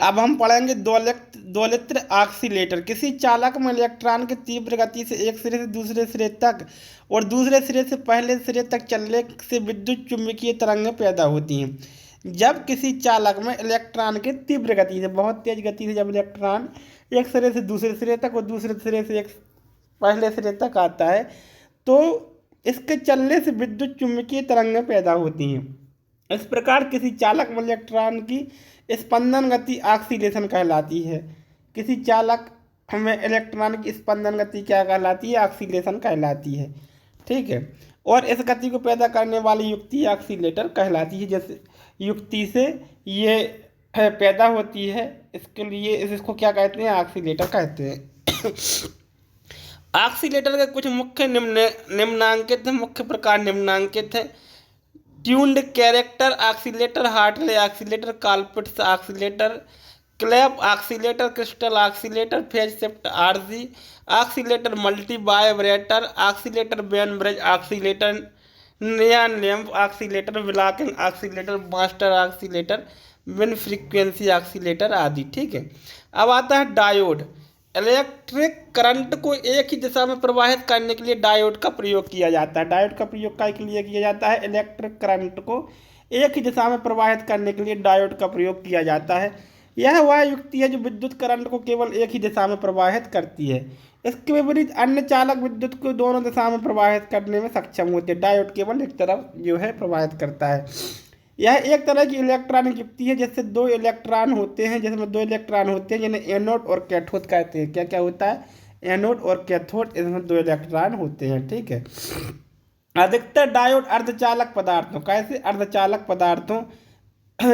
अब हम पढ़ेंगे दोलित्र ऑक्सीलेटर। किसी चालक में इलेक्ट्रॉन की तीव्र गति से एक सिरे से दूसरे सिरे तक और दूसरे सिरे से पहले सिरे तक चलने से विद्युत चुम्बकीय तरंगें पैदा होती हैं। जब किसी चालक में इलेक्ट्रॉन की तीव्र गति से, बहुत तेज गति से जब इलेक्ट्रॉन एक सिरे से दूसरे सिरे तक और दूसरे सिरे से एक पहले सिरे तक आता है, तो इसके चलने से विद्युत चुम्बकीय तरंगें पैदा होती हैं। इस प्रकार किसी चालक में इलेक्ट्रॉन की स्पंदन गति ऑक्सीलेशन कहलाती है। किसी चालक में इलेक्ट्रॉन की स्पंदन गति क्या कहलाती है? ऑक्सीलेशन कहलाती है। ठीक है। और इस गति को पैदा करने वाली युक्ति ऑक्सीलेटर कहलाती है। जैसे युक्ति से ये पैदा होती है, इसके लिए इसको क्या कहते हैं? ऑक्सीलेटर कहते हैं। ऑक्सीलेटर के कुछ मुख्य निम्नांकित मुख्य प्रकार निम्नांकित है। Tuned character oscillator, Hartley oscillator, Colpitts oscillator, Clapp oscillator, crystal oscillator, phase shift RC oscillator, multivibrator oscillator, Wien bridge oscillator, neon lamp oscillator, blocking oscillator, master oscillator, beat frequency oscillator आदि। ठीक है। अब आता है diode. Electric current को एक ही दिशा में प्रवाहित करने के लिए डायोड का प्रयोग किया जाता है। डायोड का प्रयोग के लिए किया जाता है? इलेक्ट्रिक करंट को एक ही दिशा में प्रवाहित करने के लिए डायोड का प्रयोग किया जाता है। यह वह युक्ति है जो विद्युत करंट को केवल एक ही दिशा में प्रवाहित करती है। इसके विपरीत अन्य चालक विद्युत को दोनों दिशा में प्रवाहित करने में सक्षम होते हैं। डायोड केवल एक तरफ जो है प्रवाहित करता है। यह एक तरह की इलेक्ट्रॉनिक युक्ति है जिसमें दो इलेक्ट्रॉन होते हैं जिन्हें एनोड और कैथोड कहते हैं। क्या क्या होता है? एनोड और कैथोड, इसमें दो इलेक्ट्रॉन होते हैं। ठीक है। अधिकतर डायोड अर्धचालक पदार्थों, कैसे? अर्धचालक पदार्थों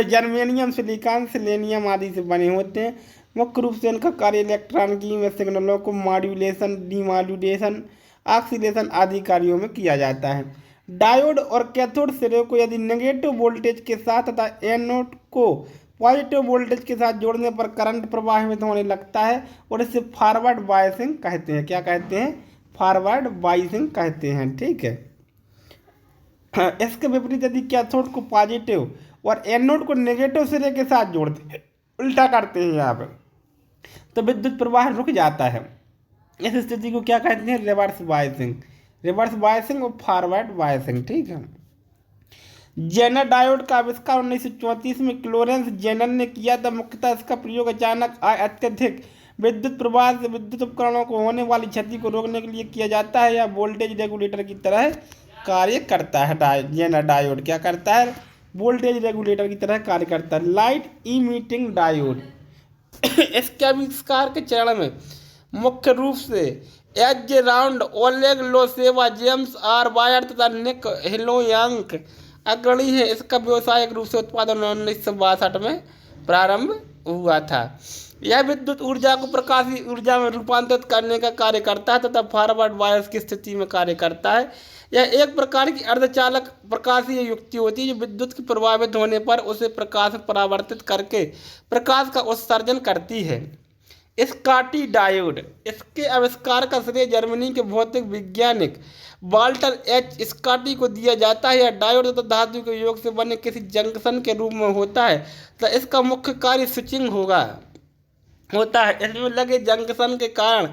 जर्मेनियम, सिलिकॉन, सेलेनियम आदि से बने होते हैं। मुख्य रूप से इनका कार्य इलेक्ट्रॉन की में सिग्नलों को मॉड्यूलेशन, डीमॉड्यूलेशन, ऑक्सीलेशन आदि कार्यों में किया जाता है। डायोड और कैथोड सिरे को यदि नेगेटिव वोल्टेज के साथ तथा एनोड को पॉजिटिव वोल्टेज के साथ जोड़ने पर करंट प्रवाहित होने लगता है और इसे फॉरवर्ड बायसिंग कहते हैं। क्या कहते हैं? फॉरवर्ड बायसिंग कहते हैं। ठीक है। इसके विपरीत यदि कैथोड को पॉजिटिव और एनोड को नेगेटिव सिरे के साथ जोड़ते हैं, उल्टा करते हैं यहाँ पर, तो विद्युत प्रवाह रुक जाता है। इस स्थिति को क्या कहते हैं? Reverse biasing. रिवर्स बायसिंग और फॉरवर्ड बायसिंग। ठीक है। जेनर डायोड का आविष्कार 1934 में क्लोरेंस जेनर ने किया था। मुख्यतः इसका प्रयोग अचानक आए अत्यधिक विद्युत प्रवाह से विद्युत उपकरणों को होने वाली क्षति को रोकने के लिए किया जाता है। या वोल्टेज रेगुलेटर की तरह कार्य करता है। जेनर डायोड क्या करता है? वोल्टेज रेगुलेटर की तरह कार्य करता है। लाइट इमिटिंग डायोड इसके आविष्कार के चरण में मुख्य रूप से H Round, Oleg Losev, James R Weir तथा निक हिलोयांक अग्रणी है। इसका व्यावसायिक रूप से उत्पादन 1962 में प्रारंभ हुआ था। यह विद्युत ऊर्जा को प्रकाशीय ऊर्जा में रूपांतरित करने का कार्य करता है तथा फॉरवर्ड बायस की स्थिति में कार्य करता है। यह एक प्रकार की अर्धचालक प्रकाशीय युक्ति होती है जो विद्युत के प्रभावित होने पर उसे प्रकाश में परावर्तित करके प्रकाश का उत्सर्जन करती है। स्कॉटी डायोड, इसके आविष्कार का श्रेय जर्मनी के भौतिक वैज्ञानिक वाल्टर एच स्कॉटी को दिया जाता है। यह डायोड तथा धातु के योग से बने किसी जंक्शन के रूप में होता है तथा इसका मुख्य कार्य स्विचिंग होता है। इसमें लगे जंक्शन के कारण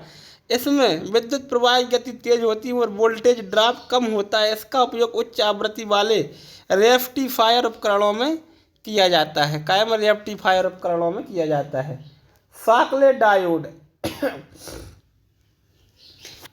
इसमें विद्युत प्रवाह की गति तेज होती है और वोल्टेज ड्रॉप कम होता है। इसका उपयोग उच्च आवृत्ति वाले रेक्टिफायर उपकरणों में किया जाता है। कायम रेक्टिफायर उपकरणों में किया जाता है। शाकले डायोड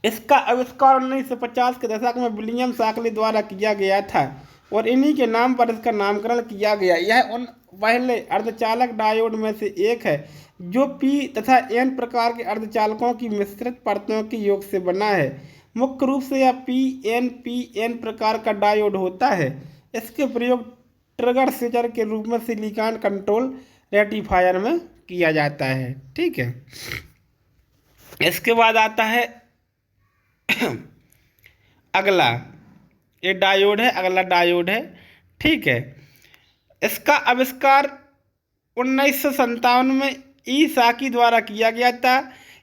इसका आविष्कार 1950 के दशक में विलियम शाकले द्वारा किया गया था और इन्हीं के नाम पर इसका नामकरण किया गया। यह उन पहले अर्धचालक डायोड में से एक है जो पी तथा एन प्रकार के अर्धचालकों की मिश्रित परतों के योग से बना है। मुख्य रूप से यह पी एन प्रकार का डायोड होता है। इसके प्रयोग ट्रिगर स्विचर के रूप में सिलिकॉन कंट्रोल रेक्टिफायर में किया जाता है। ठीक है। इसके बाद आता है अगला, ये डायोड है, अगला डायोड है। ठीक है। इसका आविष्कार 1957 में ई साकी द्वारा किया गया था।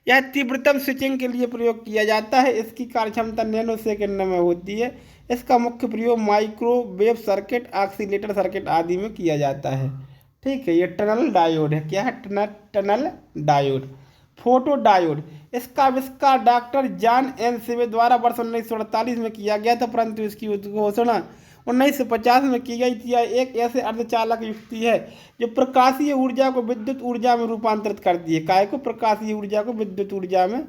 यह तीव्रतम स्विचिंग के लिए प्रयोग किया जाता है। इसकी कार्यक्षमता नैनो सेकेंड में होती है। इसका मुख्य प्रयोग माइक्रोवेव सर्किट, ऑक्सीलेटर सर्किट आदि में किया जाता है। ठीक है, ये टनल डायोड है। क्या है? Tunnel diode. फोटो डायोड, इसका आविष्कार डॉक्टर जॉन एन सीवे द्वारा वर्ष 1948 में किया गया था, परंतु इसकी घोषणा 1950 में की गई थी। यह एक ऐसे अर्धचालक युक्ति है जो प्रकाशीय ऊर्जा को विद्युत ऊर्जा में रूपांतरित करती है। काय को? प्रकाशीय ऊर्जा को विद्युत ऊर्जा में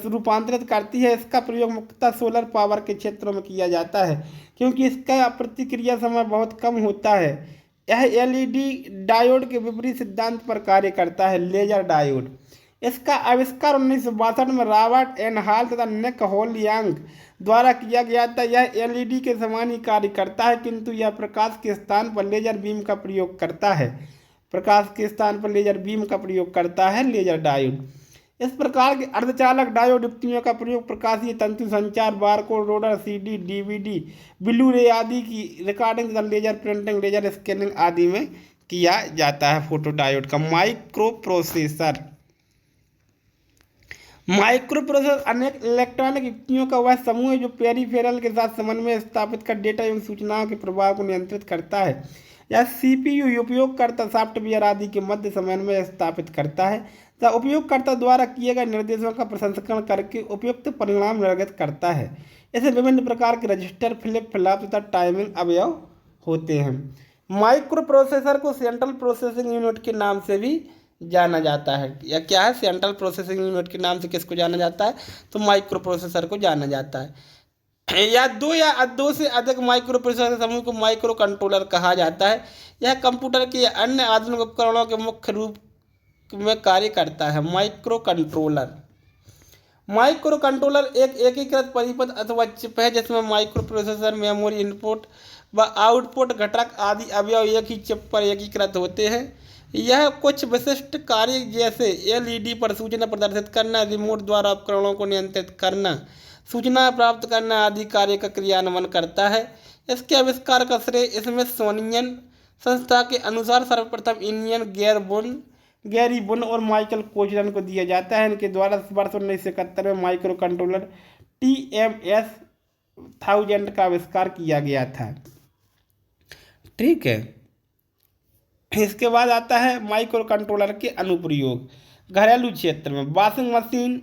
रूपांतरित करती है। इसका प्रयोग मुख्यतः सोलर पावर के क्षेत्रों में किया जाता है, क्योंकि इसका प्रतिक्रिया समय बहुत कम होता है। यह एलईडी डायोड के विपरीत सिद्धांत पर कार्य करता है। लेजर डायोड, इसका आविष्कार 1962 में रॉबर्ट एन हॉल तथा निक होलयांग द्वारा किया गया था। यह एलईडी के समान ही कार्य करता है, किंतु यह प्रकाश के स्थान पर लेजर बीम का प्रयोग करता है। प्रकाश के स्थान पर लेजर बीम का प्रयोग करता है लेजर डायोड। इस प्रकार के अर्धचालक डायोड युक्तियों का प्रयोग प्रकाशीय तंतु संचार, barcode reader, CD, DVD, blue रे आदि की रिकॉर्डिंग तथा लेजर प्रिंटिंग, लेजर स्कैनिंग आदि में किया जाता है। फोटो डायोड का माइक्रो प्रोसेसर। माइक्रो प्रोसेसर अनेक इलेक्ट्रॉनिक युक्तियों का वह समूह है जो पेरिफेरल के साथ समन्वय स्थापित कर डेटा एवं सूचनाओं के प्रवाह को नियंत्रित करता है। यह सीपीयू उपयोगकर्ता सॉफ्टवेयर आदि के मध्य समन्वय स्थापित करता है तथा उपयोगकर्ता द्वारा किए गए निर्देशों का प्रसंस्करण करके उपयुक्त परिणाम निर्गत करता है। ऐसे विभिन्न प्रकार के रजिस्टर, फ्लिप फ्लॉप तथा टाइमिंग अवयव होते हैं। माइक्रो प्रोसेसर को सेंट्रल प्रोसेसिंग यूनिट के नाम से भी जाना जाता है। या क्या है? सेंट्रल प्रोसेसिंग यूनिट के नाम से किसको जाना जाता है? तो माइक्रो प्रोसेसर को जाना जाता है। या दो से अधिक माइक्रो प्रोसेसर समूह को माइक्रो कंट्रोलर कहा जाता है। यह कंप्यूटर के अन्य आधुनिक उपकरणों के मुख्य रूप में कार्य करता है। माइक्रो कंट्रोलर, माइक्रो कंट्रोलर एक एकीकृत परिपथ अथवा चिप है जिसमें माइक्रो प्रोसेसर, मेमोरी, इनपुट व आउटपुट घटक आदि अवयव एक ही चिप पर एकीकृत होते हैं। यह कुछ विशिष्ट कार्य जैसे एलईडी पर सूचना प्रदर्शित करना, रिमोट द्वारा उपकरणों को नियंत्रित करना, सूचना प्राप्त करना आदि कार्य का क्रियान्वयन करता है। इसके आविष्कार का श्रेय स्मिथसोनियन संस्था के अनुसार सर्वप्रथम इंडियन गैरी बुन और माइकल कोचरन को दिया जाता है। इनके द्वारा वर्ष 1971 में माइक्रो कंट्रोलर TMS-1000 का आविष्कार किया गया था। ठीक है, इसके बाद आता है माइक्रो कंट्रोलर के अनुप्रयोग। घरेलू क्षेत्र में washing machine,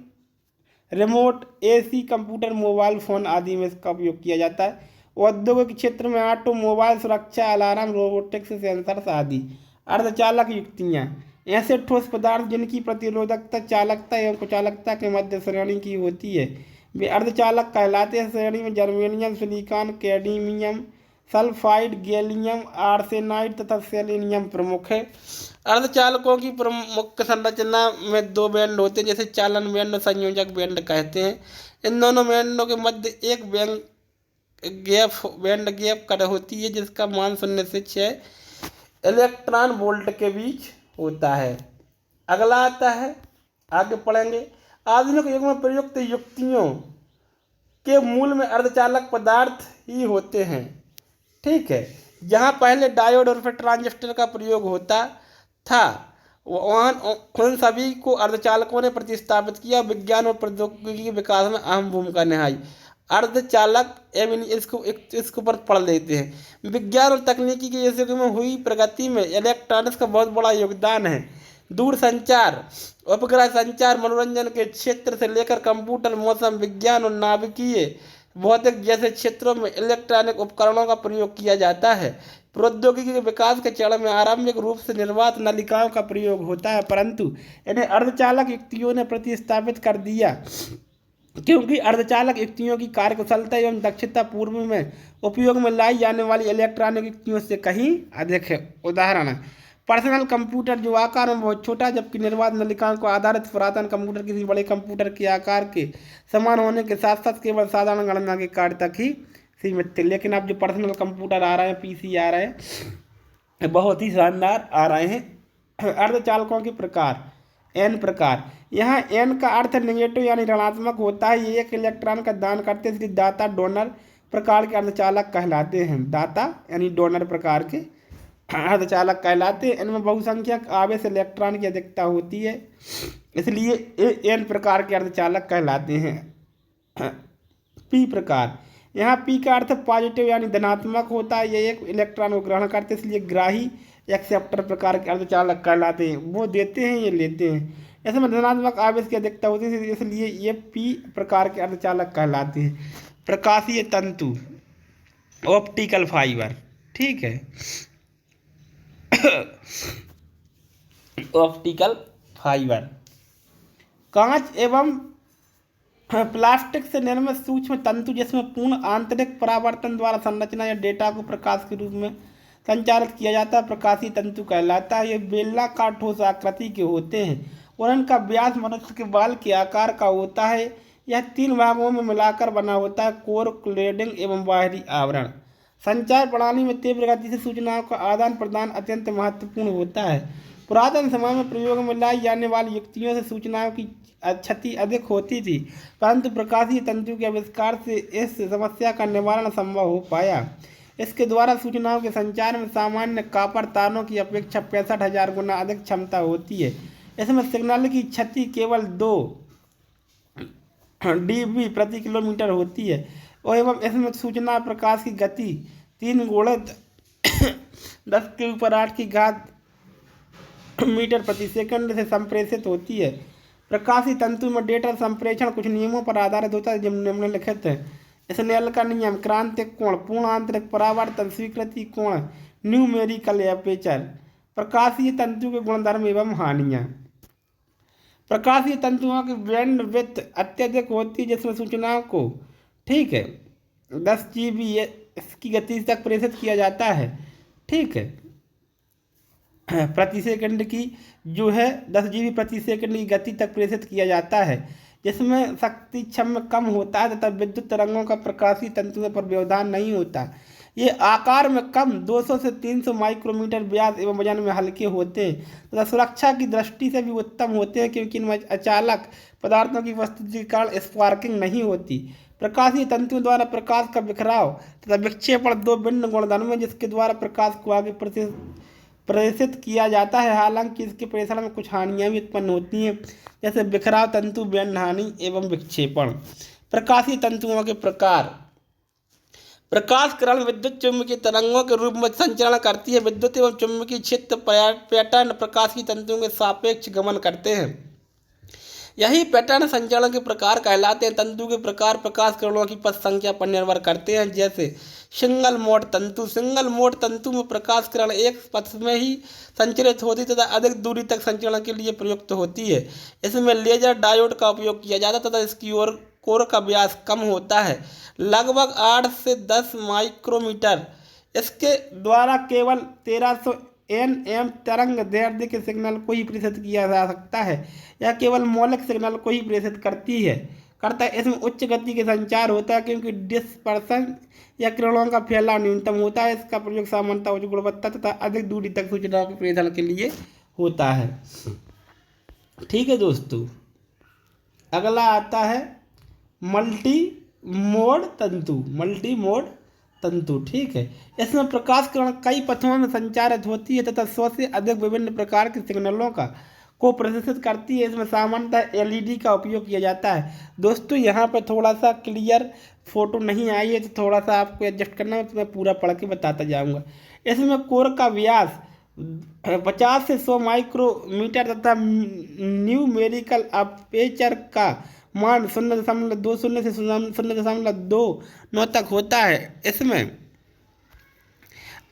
remote, AC, computer, mobile phone आदि में इसका उपयोग किया जाता है। औद्योगिक क्षेत्र में ऑटोमोबाइल, सुरक्षा, अलार्म, रोबोटिक्स, सेंसर्स आदि। अर्धचालक युक्तियाँ, ऐसे ठोस पदार्थ जिनकी प्रतिरोधकता, चालकता एवं कुचालकता के मध्य श्रेणी की होती है वे अर्धचालक कहलाते हैं। श्रेणी में germanium, silicon, cadmium sulphide, gallium arsenide तथा सेलेनियम प्रमुख है। अर्धचालकों की प्रमुख संरचना में दो बैंड होते हैं, जैसे चालन बैंड और संयोजक बैंड कहते हैं। इन दोनों बैंडों के मध्य एक बैंड गैप कट होती है जिसका मान 0 से 6 इलेक्ट्रॉन वोल्ट के बीच होता है। अगला आता है, आगे पढ़ेंगे, आधुनिक युग में प्रयुक्त युक्तियों के मूल में अर्धचालक पदार्थ ही होते हैं। ठीक है, जहाँ पहले डायोड और फिर ट्रांजिस्टर का प्रयोग होता था वहाँ उन सभी को अर्धचालकों ने प्रतिस्थापित किया। विज्ञान और प्रौद्योगिकी के विकास में अहम भूमिका निभाई। अर्धचालक इसके ऊपर पढ़ लेते हैं। विज्ञान और तकनीकी के क्षेत्र में हुई प्रगति में इलेक्ट्रॉनिक्स का बहुत बड़ा योगदान है। दूर संचार, उपग्रह संचार, मनोरंजन के क्षेत्र से लेकर कंप्यूटर, मौसम विज्ञान और नाभिकीय भौतिक जैसे क्षेत्रों में इलेक्ट्रॉनिक उपकरणों का प्रयोग किया जाता है। प्रौद्योगिकी के विकास के चरण में आरंभिक रूप से निर्वात नलिकाओं का प्रयोग होता है, परंतु इन्हें अर्धचालक युक्तियों ने प्रतिस्थापित कर दिया क्योंकि अर्धचालक युक्तियों की कार्यकुशलता एवं दक्षता पूर्व में उपयोग में लाई जाने वाली इलेक्ट्रॉनिक युक्तियों से कहीं अधिक है। उदाहरण, पर्सनल कंप्यूटर जो आकार में बहुत छोटा, जबकि निर्वात नलिकाओं को आधारित पुरातन कंप्यूटर किसी बड़े कंप्यूटर के आकार के समान होने के साथ साथ केवल साधारण गणना के कार्य तक ही सीमित थे। लेकिन अब जो पर्सनल कंप्यूटर आ रहे हैं, पीसी आ रहे हैं, बहुत ही शानदार आ रहे हैं। अर्धचालकों के प्रकार, एन प्रकार। यहाँ एन का अर्थ नेगेटिव यानी ऋणात्मक होता है। ये एक इलेक्ट्रॉन का दान करते हैं, इसलिए दाता डोनर प्रकार के अर्धचालक कहलाते हैं। दाता यानी डोनर प्रकार के अर्धचालक कहलाते हैं। इनमें बहुसंख्यक आवेश इलेक्ट्रॉन की अधिकता होती है, इसलिए एन प्रकार के अर्धचालक कहलाते हैं। पी प्रकार, यहाँ पी का अर्थ पॉजिटिव यानी धनात्मक होता है। ये एक इलेक्ट्रॉन को ग्रहण करते हैं, इसलिए ग्राही एक्सेप्टर प्रकार के अर्धचालक कहलाते हैं। वो देते हैं, ये लेते हैं। ऐसे में धनात्मक आवेश की अधिकता होती है, इसलिए ये पी प्रकार के अर्धचालक कहलाते हैं। प्रकाशीय तंतु, ऑप्टिकल फाइबर, ठीक है। ऑप्टिकल फाइबर कांच एवं प्लास्टिक से निर्मित सूक्ष्म तंतु जिसमें पूर्ण आंतरिक परावर्तन द्वारा संरचना या डेटा को प्रकाश के रूप में संचारित किया जाता है, प्रकाशीय तंतु कहलाता है। ये बेलनाकार ठोस आकृति के होते हैं और इनका व्यास मनुष्य के बाल के आकार का होता है। यह 3 भागों में मिलाकर बना होता है, कोर, क्लेडिंग एवं बाहरी आवरण। संचार प्रणाली में तीव्र गति से सूचनाओं का आदान प्रदान अत्यंत महत्वपूर्ण होता है। पुरातन समय में प्रयोग में लाई जाने वाली युक्तियों से सूचनाओं की क्षति अधिक होती थी, परंतु प्रकाशीय तंतु के आविष्कार से इस समस्या का निवारण संभव हो पाया। इसके द्वारा सूचनाओं के संचार में सामान्य कॉपर तारों की अपेक्षा 65,000 गुना अधिक क्षमता होती है। इसमें सिग्नल की क्षति केवल 2 dB प्रति किलोमीटर होती है और एवं इसमें सूचना प्रकाश की गति 3 गुणित 10 के ऊपर 8 की घात मीटर प्रति सेकंड से संप्रेषित होती है। प्रकाशीय तंतु में डेटा संप्रेषण कुछ नियमों पर आधारित होता है जो निम्नलिखित है। स्नेल का नियम, क्रांतिक कोण, पूर्ण आंतरिक परावर्तन, स्वीकृति कोण, न्यूमेरिकल एपर्चर। प्रकाशीय तंतु के गुणधर्म एवं हानियाँ। प्रकाशीय तंतुओं की बैंडविड्थ अत्यधिक होती है जिसमें सूचनाओं को, ठीक है, 10 GB की गति तक प्रेषित किया जाता है, ठीक है, प्रति सेकंड की जो है 10 GB प्रति सेकंड की गति तक प्रेषित किया जाता है, जिसमें शक्ति क्षम कम होता है तथा विद्युत तरंगों का प्रकाशीय तंतुओं पर व्यवधान नहीं होता। ये आकार में कम 200 से 300 माइक्रोमीटर व्यास एवं वजन में हल्के होते हैं तथा सुरक्षा की दृष्टि से भी उत्तम होते हैं क्योंकि इनमें अचालक पदार्थों की उपस्थिति के कारण स्पार्किंग नहीं होती। प्रकाशीय तंतुओं द्वारा प्रकाश का बिखराव तथा विक्षेपण 2 भिन्न गुणधर्म है जिसके द्वारा प्रकाश को आगे प्रेषित किया जाता है। हालांकि इसके प्रेषण में कुछ हानियां भी उत्पन्न होती हैं, जैसे बिखराव, तंतु बैंड हानि एवं विक्षेपण। प्रकाशीय तंतुओं के प्रकार। प्रकाश किरण विद्युत चुम्बकीय तरंगों के रूप में संचरण करती है। विद्युत एवं चुम्बकीय क्षेत्र पैटर्न प्रकाशीय तंतुओं के सापेक्ष गमन करते हैं। यही पैटर्न संचरण के प्रकार कहलाते हैं। तंतु के प्रकार प्रकाश किरणों की पथ संख्या पर निर्भर करते हैं, जैसे सिंगल मोड तंतु। सिंगल मोड तंतु में प्रकाश किरण एक पथ में ही संचरित होती तथा अधिक दूरी तक संचरण के लिए प्रयुक्त होती है। इसमें लेजर डायोड का उपयोग किया जाता तथा इसकी कोर का व्यास कम होता है, लगभग 8 से 10 माइक्रोमीटर। इसके द्वारा केवल 1300 nm तरंग दैर्ध्य के सिग्नल को ही प्रेषित किया जा सकता है। यह केवल मौलिक सिग्नल को ही प्रेषित करता है। इसमें उच्च गति के संचार होता है क्योंकि डिस्पर्सन या किरणों का फैलाव न्यूनतम होता है। इसका प्रयोग सामान्यतः उच्च गुणवत्ता तथा अधिक दूरी तक सूचनाओं के प्रेषण के लिए होता है। ठीक है दोस्तों, अगला आता है मल्टी मोड तंतु। ठीक है, इसमें प्रकाश किरण कई पथों में संचारित होती है तथा 100 से अधिक विभिन्न प्रकार के सिग्नलों को प्रेषित करती है। इसमें सामान्यतः LED का उपयोग किया जाता है। दोस्तों यहाँ पर थोड़ा सा क्लियर फोटो नहीं आई है तो थोड़ा सा आपको एडजस्ट करना है, तो मैं पूरा पढ़ के बताता जाऊँगा। इसमें कोर का व्यास 50 से 100 माइक्रोमीटर तथा न्यूमेरिकल अपर्चर का मान 0.20 से 0.29 तक होता है। इसमें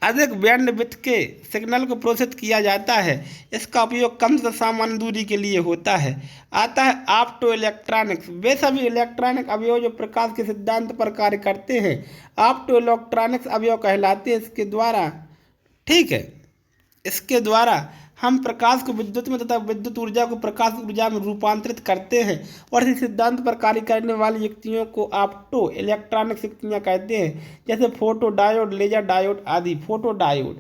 अधिक बैंडविड्थ के सिग्नल को प्रेषित किया जाता है। इसका उपयोग कम से सामान्य दूरी के लिए होता है। आता है ऑप्टो इलेक्ट्रॉनिक्स। वे सभी इलेक्ट्रॉनिक अवयव जो प्रकाश के सिद्धांत पर कार्य करते हैं ऑप्टो इलेक्ट्रॉनिक्स अवयव कहलाते हैं। इसके द्वारा हम प्रकाश को विद्युत में तथा विद्युत ऊर्जा को प्रकाश ऊर्जा में रूपांतरित करते हैं और इसी सिद्धांत पर कार्य करने वाली युक्तियों को ऑप्टो इलेक्ट्रॉनिक युक्तियाँ कहते हैं, जैसे फोटो डायोड, लेजर डायोड आदि। फोटो डायोड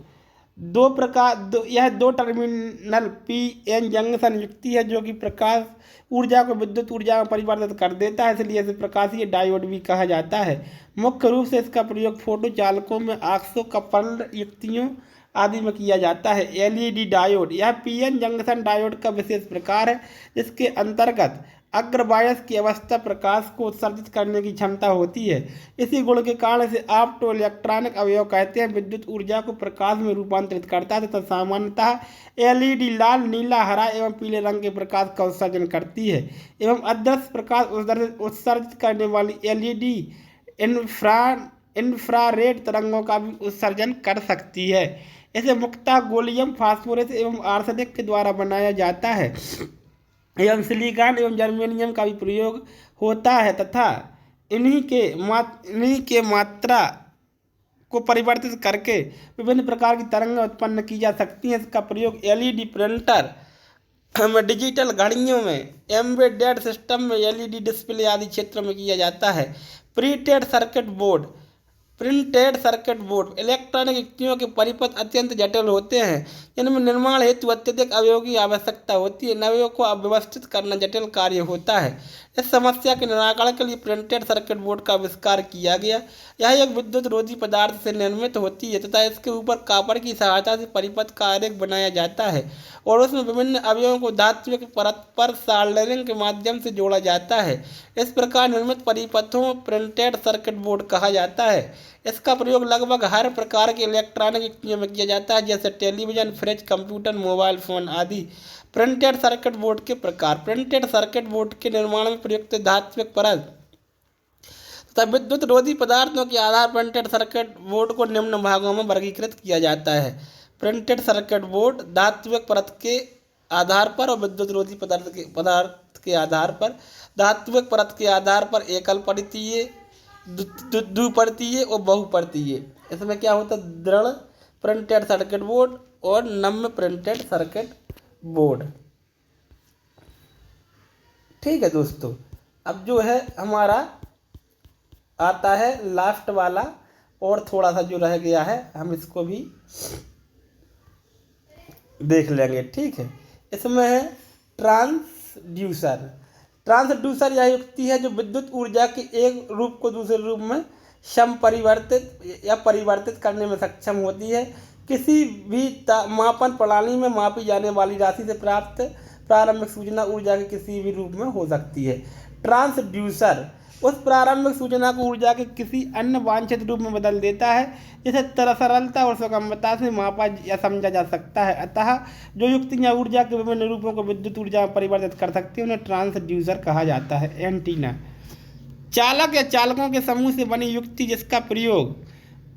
यह 2 टर्मिनल PN जंक्शन युक्ति है जो कि प्रकाश ऊर्जा को विद्युत ऊर्जा में परिवर्तित कर देता है, इसलिए इसे प्रकाशीय डायोड भी कहा जाता है। मुख्य रूप से इसका प्रयोग फोटो चालकों में ऑक्सो कपल्ड युक्तियों आदि में किया जाता है। एलईडी डायोड, यह पीएन जंक्शन डायोड का विशेष प्रकार है जिसके अंतर्गत अग्रबायस की अवस्था प्रकाश को उत्सर्जित करने की क्षमता होती है। इसी गुण के कारण इसे ऑप्टो इलेक्ट्रॉनिक अवयव कहते हैं। विद्युत ऊर्जा को प्रकाश में रूपांतरित करता है तथा सामान्यतः एलईडी लाल, नीला, हरा एवं पीले रंग के प्रकाश का उत्सर्जन करती है एवं अदृश्य प्रकाश उत्सर्जित करने वाली एलईडी इंफ्रारेड तरंगों का भी उत्सर्जन कर सकती है। इसे मुख्यतः गोलियम फास्फोरस एवं आर्सेनिक के द्वारा बनाया जाता है एवं सिलिकॉन एवं जर्मेनियम का भी प्रयोग होता है तथा इन्हीं के मात्रा को परिवर्तित करके विभिन्न प्रकार की तरंगें उत्पन्न की जा सकती हैं। इसका प्रयोग एलईडी प्रिंटर में, डिजिटल घड़ियों में, एम्बेडेड सिस्टम में, एलईडी डिस्प्ले आदि क्षेत्रों में किया जाता है। प्रिंटेड सर्किट बोर्ड इलेक्ट्रॉनिक युक्तियों के परिपथ अत्यंत जटिल होते हैं। इनमें निर्माण हेतु अत्यधिक अवयवों की आवश्यकता होती है। इन अवयवों को व्यवस्थित करना जटिल कार्य होता है। इस समस्या के निराकरण के लिए प्रिंटेड सर्किट बोर्ड का आविष्कार किया गया। यह एक विद्युत रोधी पदार्थ से निर्मित होती है तथा इसके ऊपर कॉपर की सहायता से परिपथ का आरेख बनाया जाता है और उसमें विभिन्न अवयवों को धात्विक परत पर सोल्डरिंग के माध्यम से जोड़ा जाता है। इस प्रकार निर्मित परिपथों प्रिंटेड सर्किट बोर्ड कहा जाता है। इसका प्रयोग लगभग हर प्रकार के इलेक्ट्रॉनिक युक्तियों में किया जाता है, जैसे television, fridge, computer, mobile phone आदि। प्रिंटेड सर्किट बोर्ड के प्रकार। प्रिंटेड सर्किट बोर्ड के निर्माण में प्रयुक्त धात्विक परत तथा विद्युत रोधी पदार्थों के आधार प्रिंटेड सर्किट बोर्ड को निम्न भागों में वर्गीकृत किया जाता है। प्रिंटेड सर्किट बोर्ड धात्विक परत के आधार पर और विद्युत रोधी पदार्थ के आधार पर। धात्विक परत के आधार पर एकल परतीय, द्विपरतीय और बहुपरतीय। इसमें क्या होता है? दृढ़ प्रिंटेड सर्किट बोर्ड और नम्य प्रिंटेड सर्किट बोर्ड। ठीक है दोस्तों, अब जो है हमारा आता है लास्ट वाला और थोड़ा सा जो रह गया है हम इसको भी देख लेंगे। ठीक है, इसमें है ट्रांसड्यूसर। ट्रांसड्यूसर यह युक्ति है जो विद्युत ऊर्जा के एक रूप को दूसरे रूप में परिवर्तित करने में सक्षम होती है। किसी भी मापन प्रणाली में मापी जाने वाली राशि से प्राप्त प्रारंभिक सूचना ऊर्जा के किसी भी रूप में हो सकती है। ट्रांसड्यूसर उस प्रारंभिक सूचना को ऊर्जा के किसी अन्य वांछित रूप में बदल देता है जिसे सरलता और सुगमता से मापा या समझा जा सकता है। अतः जो युक्तियाँ ऊर्जा के विभिन्न रूपों को विद्युत ऊर्जा में परिवर्तित कर सकती है उन्हें ट्रांसड्यूसर कहा जाता है। एंटीना चालक या चालकों के समूह से बनी युक्ति जिसका प्रयोग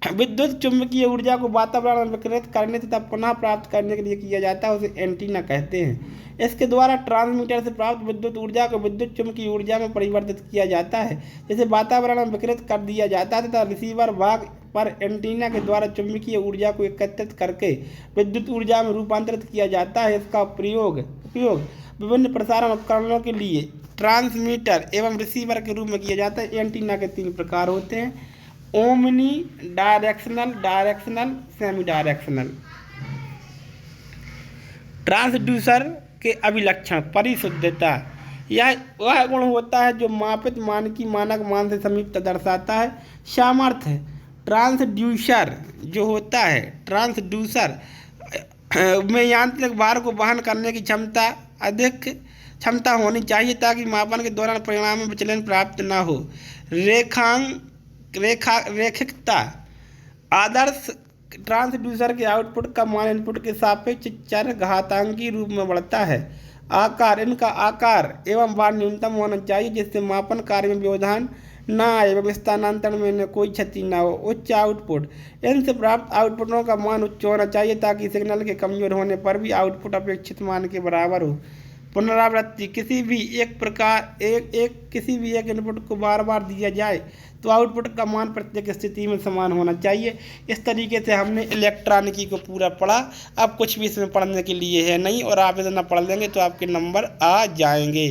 विद्युत चुंबकीय ऊर्जा को वातावरण में विकिरित करने तथा पुनः प्राप्त करने के लिए किया जाता है उसे एंटीना कहते हैं। इसके द्वारा ट्रांसमीटर से प्राप्त विद्युत ऊर्जा को विद्युत चुंबकीय ऊर्जा में परिवर्तित किया जाता है, जिसे वातावरण में विकिरित कर दिया जाता है तथा रिसीवर भाग पर एंटीना के द्वारा चुंबकीय ऊर्जा को एकत्रित करके विद्युत ऊर्जा में रूपांतरित किया जाता है। इसका उपयोग विभिन्न प्रसारण उपकरणों के लिए ट्रांसमीटर एवं रिसीवर के रूप में किया जाता है। एंटीना के 3 प्रकार होते हैं: omni directional, directional, semi directional. Transducer के अभिलक्षण: परिशुद्धता, यह वह गुण होता है जो मापित मान की मानक मान से समीपता दर्शाता है। सामर्थ्य: ट्रांसड्यूसर जो होता है, ट्रांसड्यूसर में यांत्रिक भार को वहन करने की अधिक क्षमता होनी चाहिए ताकि मापन के दौरान परिणाम में विचलन प्राप्त न हो। रैखिकता: आदर्श ट्रांसड्यूसर के आउटपुट का मान इनपुट के सापेक्ष चरघातांकी रूप में बढ़ता है। आकार: इनका आकार एवं भार न्यूनतम होना चाहिए जिससे मापन कार्य में व्यवधान न आए एवं स्थानांतरण में इन्हें कोई क्षति न हो। उच्च आउटपुट: इनसे प्राप्त आउटपुटों का मान उच्च होना चाहिए ताकि सिग्नल के कमजोर होने पर भी आउटपुट अपेक्षित मान के बराबर हो। पुनरावृत्ति: किसी भी एक इनपुट को बार बार दिया जाए तो आउटपुट का मान प्रत्येक स्थिति में समान होना चाहिए। इस तरीके से हमने इलेक्ट्रॉनिकी को पूरा पढ़ा। अब कुछ भी इसमें पढ़ने के लिए है नहीं और आप इतना पढ़ लेंगे तो आपके नंबर आ जाएंगे।